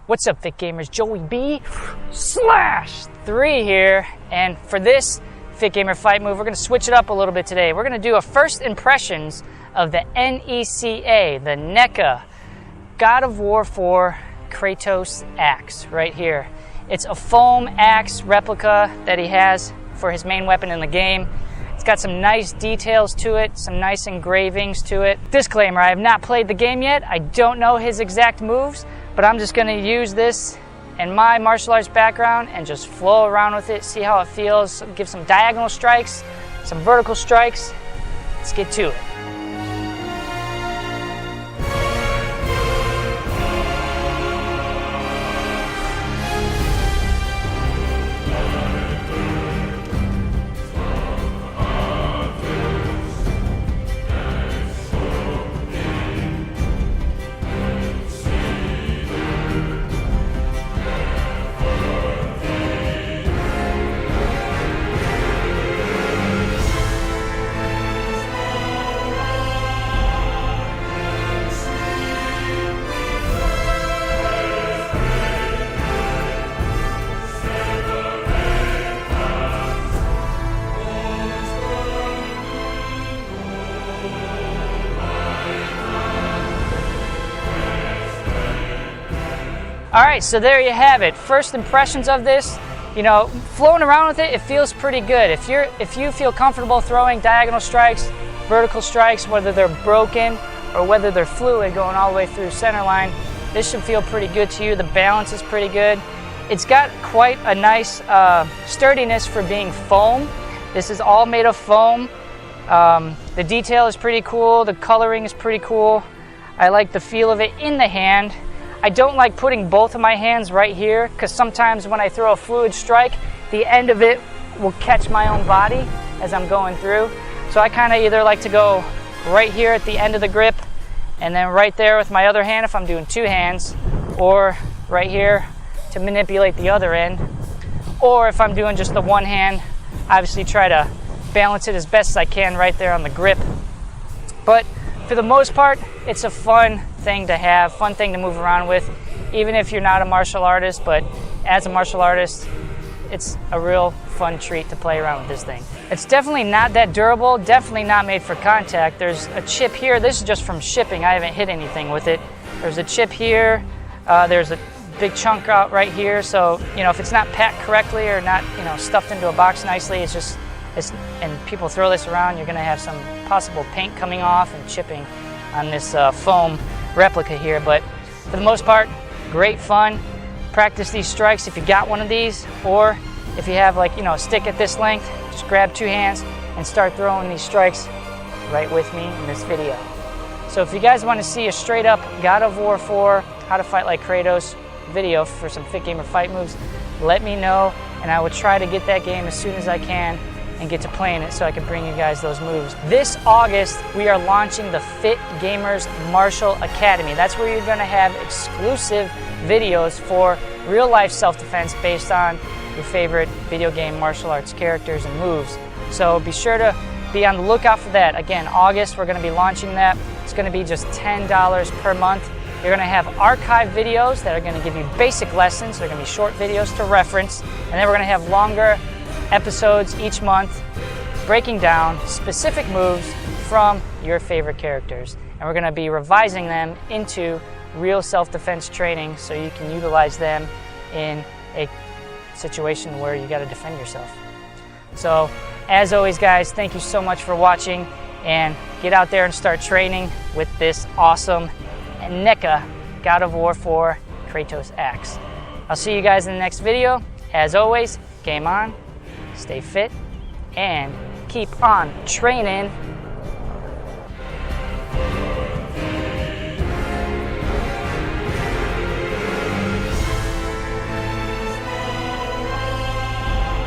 What's up, Fit Gamers? Joey B/3 here, and for this Fit Gamer fight move, we're going to switch it up a little bit today. We're going to do a first impressions of the NECA, the NECA God of War 4 Kratos axe right here. It's a foam axe replica that he has for his main weapon in the game. It's got some nice details to it, some nice engravings to it. Disclaimer, I have not played the game yet. I don't know his exact moves, but I'm just going to use this in my martial arts background and just flow around with it, see how it feels, give some diagonal strikes, some vertical strikes. Let's get to it. All right, so there you have it. First impressions of this. You know, flowing around with it, it feels pretty good. If you feel comfortable throwing diagonal strikes, vertical strikes, whether they're broken or whether they're fluid going all the way through center line, this should feel pretty good to you. The balance is pretty good. It's got quite a nice sturdiness for being foam. This is all made of foam. The detail is pretty cool. The coloring is pretty cool. I like the feel of it in the hand. I don't like putting both of my hands right here because sometimes when I throw a fluid strike, the end of it will catch my own body as I'm going through. So I kind of either like to go right here at the end of the grip and then right there with my other hand if I'm doing two hands, or right here to manipulate the other end. Or if I'm doing just the one hand, obviously try to balance it as best as I can right there on the grip. But for the most part, it's a fun thing to have, fun thing to move around with, even if you're not a martial artist. But as a martial artist, it's a real fun treat to play around with this thing. It's definitely not that durable, definitely not made for contact. There's a chip here. This is just from shipping. I haven't hit anything with it. There's a chip here. There's a big chunk out right here. So, you know, if it's not packed correctly or not, you know, stuffed into a box nicely, and people throw this around, you're going to have some possible paint coming off and chipping on this foam replica here. But for the most part, great fun. Practice these strikes if you got one of these, or if you have, like, you know, a stick at this length, just grab two hands and start throwing these strikes right with me in this video. So if you guys want to see a straight up God of War 4 How to Fight Like Kratos video for some Fit Gamer fight moves, let me know, and I will try to get that game as soon as I can and get to playing it so I can bring you guys those moves. This August, we are launching the Fit Gamers Martial Academy. That's where you're gonna have exclusive videos for real life self-defense based on your favorite video game martial arts characters and moves. So be sure to be on the lookout for that. Again, August, we're gonna be launching that. It's gonna be just $10 per month. You're gonna have archive videos that are gonna give you basic lessons. They're gonna be short videos to reference, and then we're gonna have longer episodes each month breaking down specific moves from your favorite characters, and we're going to be revising them into real self-defense training so you can utilize them in a situation where you got to defend yourself. So as always, guys, thank you so much for watching, and get out there and start training with this awesome NECA God of War 4 Kratos axe. I'll see you guys in the next video. As always, game on, stay fit, and keep on training.